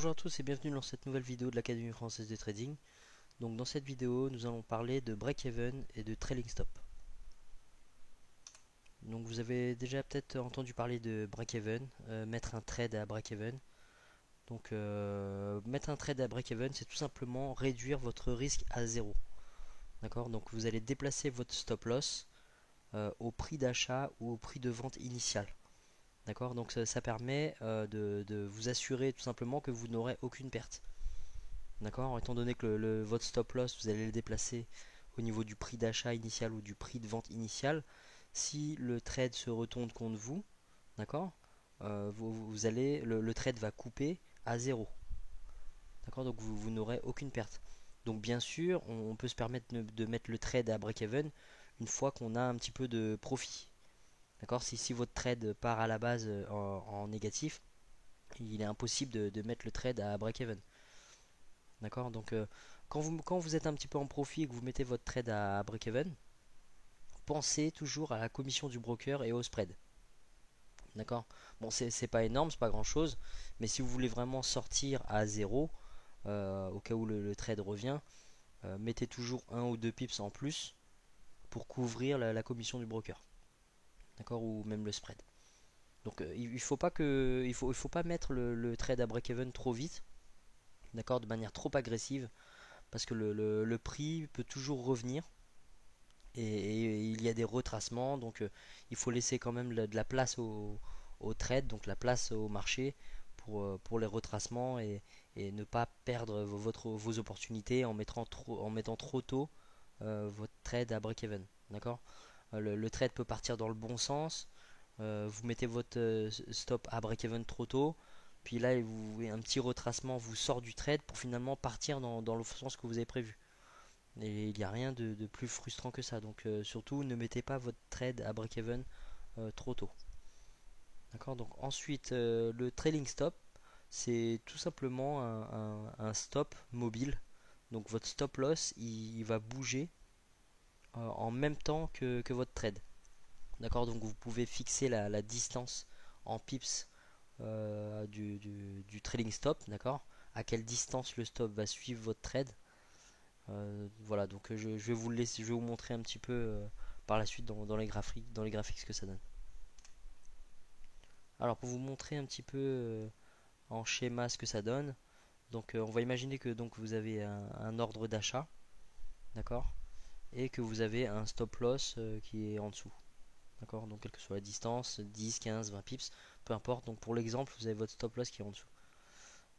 Bonjour à tous et bienvenue dans cette nouvelle vidéo de l'Académie française de trading. Donc dans cette vidéo, nous allons parler de break-even et de trailing stop. Donc vous avez déjà peut-être entendu parler de break-even, mettre un trade à break-even. Donc mettre un trade à break-even, c'est tout simplement réduire votre risque à zéro. D'accord? Donc vous allez déplacer votre stop loss au prix d'achat ou au prix de vente initial. D'accord? Donc ça permet de vous assurer tout simplement que vous n'aurez aucune perte. D'accord? Étant donné que votre stop loss, vous allez le déplacer au niveau du prix d'achat initial ou du prix de vente initial, si le trade se retourne contre vous, d'accord? Vous allez, le trade va couper à zéro. D'accord? Donc vous n'aurez aucune perte. Donc bien sûr, on peut se permettre de mettre le trade à break-even une fois qu'on a un petit peu de profit. D'accord? Si votre trade part à la base en négatif, il est impossible de mettre le trade à break-even. D'accord? Donc quand vous êtes un petit peu en profit et que vous mettez votre trade à break-even, pensez toujours à la commission du broker et au spread. D'accord? Bon, c'est pas énorme, c'est pas grand chose, mais si vous voulez vraiment sortir à zéro, au cas où le trade revient, mettez toujours un ou deux pips en plus pour couvrir la commission du broker. D'accord? Ou même le spread. Donc il faut pas il faut pas mettre le trade à break-even trop vite, d'accord, de manière trop agressive, parce que le prix peut toujours revenir et il y a des retracements, donc il faut laisser quand même de la place au trade, donc la place au marché pour les retracements et ne pas perdre vos opportunités en mettant trop tôt votre trade à break-even. D'accord? Le trade peut partir dans le bon sens, vous mettez votre stop à break-even trop tôt, puis là un petit retracement vous sort du trade pour finalement partir dans le sens que vous avez prévu. Et il n'y a rien de plus frustrant que ça. Donc surtout ne mettez pas votre trade à break-even trop tôt. D'accord? Donc ensuite le trailing stop, c'est tout simplement un stop mobile. Donc votre stop loss il va bouger en même temps que votre trade. D'accord? Donc vous pouvez fixer la distance en pips du trailing stop. D'accord? À quelle distance le stop va suivre votre trade. Voilà, donc je vais vous le laisser, je vais vous montrer un petit peu par la suite dans les graphiques ce que ça donne. Alors pour vous montrer un petit peu en schéma ce que ça donne, donc on va imaginer que donc vous avez un ordre d'achat, d'accord, et que vous avez un stop loss qui est en dessous, d'accord, donc quelle que soit la distance, 10, 15, 20 pips, peu importe. Donc pour l'exemple, vous avez votre stop loss qui est en dessous.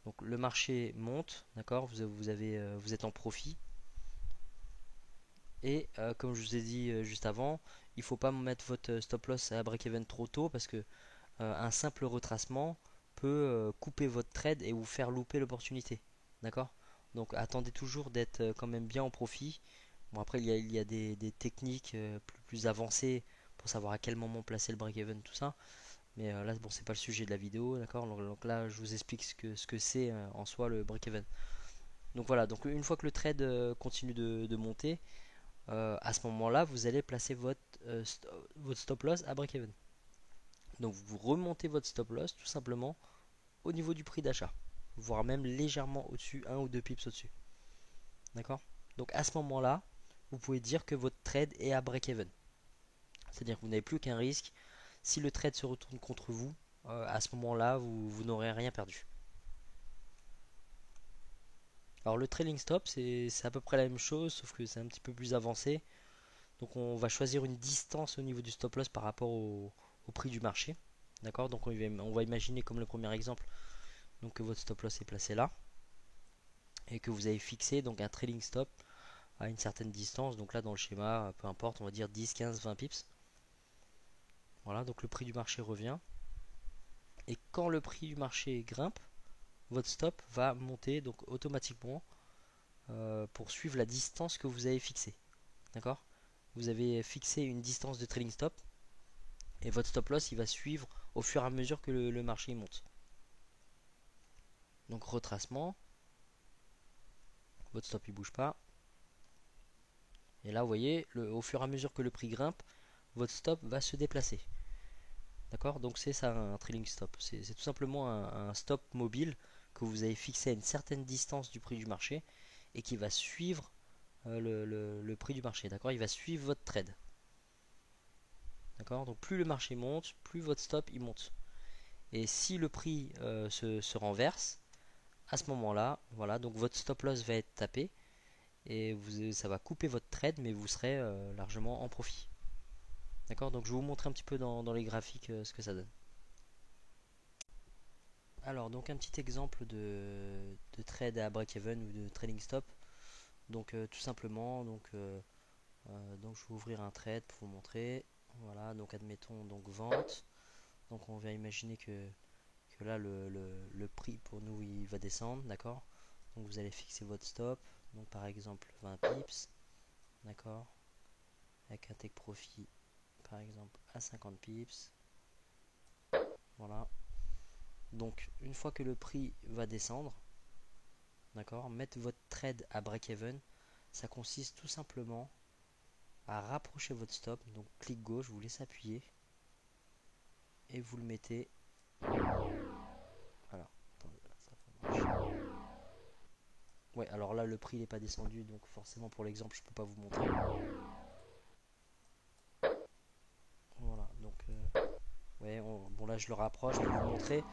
Donc le marché monte, d'accord, vous êtes en profit. Et comme je vous ai dit juste avant, il ne faut pas mettre votre stop loss à break-even trop tôt parce que un simple retracement peut couper votre trade et vous faire louper l'opportunité. D'accord? Donc attendez toujours d'être quand même bien en profit. Bon, après il y a des techniques plus avancées pour savoir à quel moment placer le break-even, tout ça. Mais là, bon, c'est pas le sujet de la vidéo, d'accord? Donc là, je vous explique ce que c'est en soi le break-even. Donc voilà, donc une fois que le trade continue de monter, à ce moment-là, vous allez placer votre stop loss à break-even. Donc vous remontez votre stop loss tout simplement au niveau du prix d'achat, voire même légèrement au-dessus, un ou deux pips au-dessus. D'accord? Donc à ce moment-là, vous pouvez dire que votre trade est à break-even. C'est-à-dire que vous n'avez plus qu'un risque. Si le trade se retourne contre vous, à ce moment-là, vous n'aurez rien perdu. Alors le trailing stop, c'est à peu près la même chose, sauf que c'est un petit peu plus avancé. Donc on va choisir une distance au niveau du stop loss par rapport au prix du marché. D'accord? Donc on va imaginer comme le premier exemple donc que votre stop loss est placé là et que vous avez fixé donc un trailing stop à une certaine distance. Donc là dans le schéma, peu importe, on va dire 10, 15, 20 pips. Voilà, donc le prix du marché revient. Et quand le prix du marché grimpe, votre stop va monter donc automatiquement pour suivre la distance que vous avez fixée. D'accord? Vous avez fixé une distance de trailing stop et votre stop loss il va suivre au fur et à mesure que le marché monte. Donc retracement, votre stop il bouge pas. Et là vous voyez, au fur et à mesure que le prix grimpe, votre stop va se déplacer. D'accord? Donc c'est ça un trailing stop. C'est tout simplement un stop mobile que vous avez fixé à une certaine distance du prix du marché et qui va suivre le prix du marché. D'accord, il va suivre votre trade. D'accord, donc plus le marché monte, plus votre stop il monte. Et si le prix se renverse, à ce moment-là, voilà, donc votre stop loss va être tapé et ça va couper votre trade, mais vous serez largement en profit. D'accord, donc je vais vous montrer un petit peu dans les graphiques ce que ça donne. Alors, donc un petit exemple de trade à break-even ou de trading stop. Donc tout simplement, donc je vais ouvrir un trade pour vous montrer. Voilà, donc admettons donc vente. Donc on va imaginer que là le prix pour nous il va descendre, d'accord. Donc vous allez fixer votre stop, donc par exemple 20 pips, d'accord, avec un take profit par exemple à 50 pips. Voilà, donc une fois que le prix va descendre, d'accord, mettre votre trade à break-even, ça consiste tout simplement à rapprocher votre stop, donc clic gauche, vous laissez appuyer et vous le mettez. Voilà. Attendez, ça marche. Ouais, alors là le prix n'est pas descendu, donc forcément pour l'exemple je peux pas vous montrer. Voilà, donc ouais, bon là je le rapproche pour vous montrer,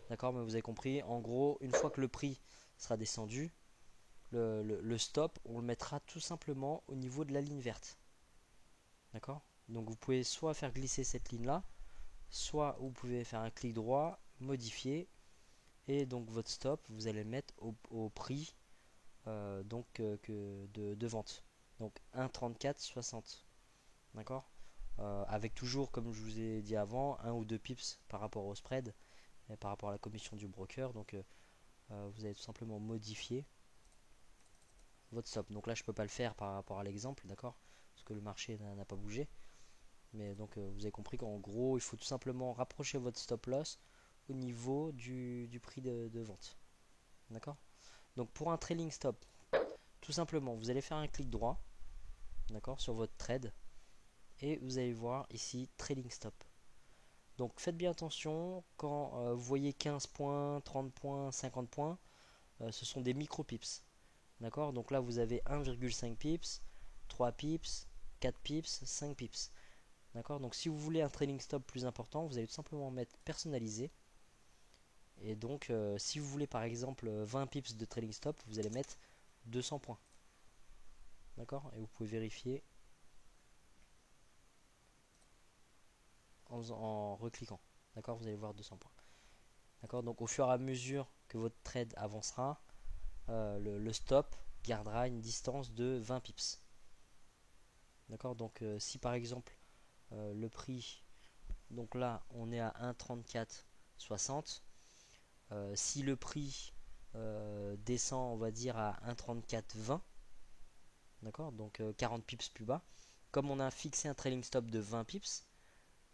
d'accord, mais vous avez compris. En gros, une fois que le prix sera descendu, le stop, on le mettra tout simplement au niveau de la ligne verte, d'accord. Donc vous pouvez soit faire glisser cette ligne là, soit vous pouvez faire un clic droit, modifier, et donc votre stop, vous allez le mettre au prix de vente. Donc 1,3460. D'accord, avec toujours, comme je vous ai dit avant, 1 ou 2 pips par rapport au spread et par rapport à la commission du broker. Donc vous allez tout simplement modifier votre stop. Donc là je peux pas le faire par rapport à l'exemple, d'accord, parce que le marché n'a pas bougé. Mais donc vous avez compris qu'en gros il faut tout simplement rapprocher votre stop loss au niveau du prix de vente. D'accord. Donc pour un trailing stop, tout simplement vous allez faire un clic droit, d'accord, sur votre trade et vous allez voir ici trailing stop. Donc faites bien attention quand vous voyez 15 points, 30 points, 50 points, ce sont des micro pips. D'accord, donc là vous avez 1,5 pips, 3 pips, 4 pips, 5 pips. D'accord, donc si vous voulez un trailing stop plus important, vous allez tout simplement mettre personnalisé. Et donc si vous voulez par exemple 20 pips de trailing stop, vous allez mettre 200 points. D'accord, et vous pouvez vérifier en recliquant. D'accord, vous allez voir 200 points. D'accord, donc au fur et à mesure que votre trade avancera, le stop gardera une distance de 20 pips. D'accord, donc si par exemple le prix, donc là on est à 1,3460, si le prix descend on va dire à 1,3420, d'accord, donc 40 pips plus bas, comme on a fixé un trailing stop de 20 pips,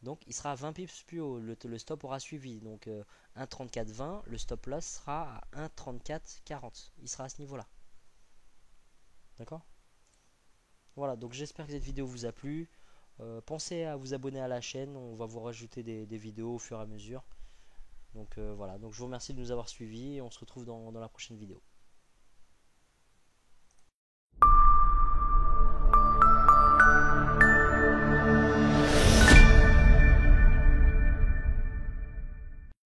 donc il sera à 20 pips plus haut, le stop aura suivi, donc 1,3420, le stop loss sera à 1,3440, il sera à ce niveau là, d'accord. Voilà, donc j'espère que cette vidéo vous a plu. Pensez à vous abonner à la chaîne, on va vous rajouter des vidéos au fur et à mesure. Donc voilà, donc je vous remercie de nous avoir suivis et on se retrouve dans la prochaine vidéo.